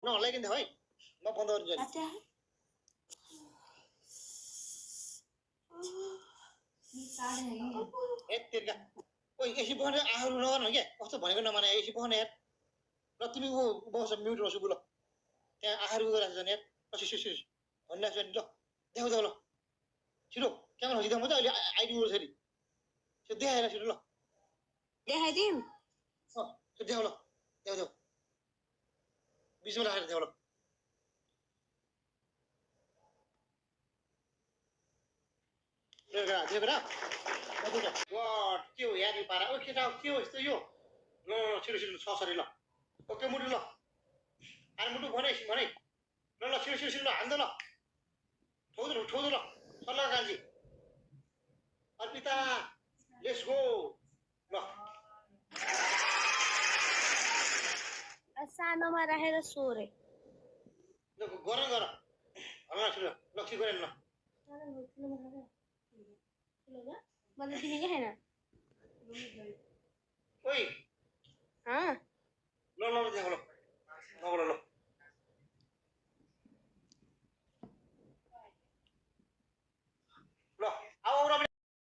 न हल्लाई किन भाइ म बन्द गरिदिन्छु अच्छा ए तेरिका ओइ एसी बस्ने आहरू नगर्नु क्या कस्तो भनेको नमाने एसी बस्ने यार ल तिमी ऊ बस म्युट बस्छु ल त्यहाँ आहार गरेर जाने यार पछि सिस भनिरहेको छ नि ल देखाउ देऊ ल छिटो क्यामेरा खिच्दा म त अहिले आइडी उड्छ नि त्यो देखाएर छिटो ल देखाइदिउँ त्यो देखाउ ल देऊ देऊ बिचमा राखेर देऊ ल देखेर के हो याद पारा ओ केटा के हो यस्तो यो ल छिटो छिटो छ सरी ल ओके मुटु ल अरे मुटु भने ल ल छिटो छिटो छिटो हान्द ल ठोदो ल सल्लाह कान्छी अर्पिता लेट्स गो ल सानोमा राखेर सोरे गर हल्ला छिटो लक्ष्मी गरेन ल मतलब तिमी के छैन ओइ हाँ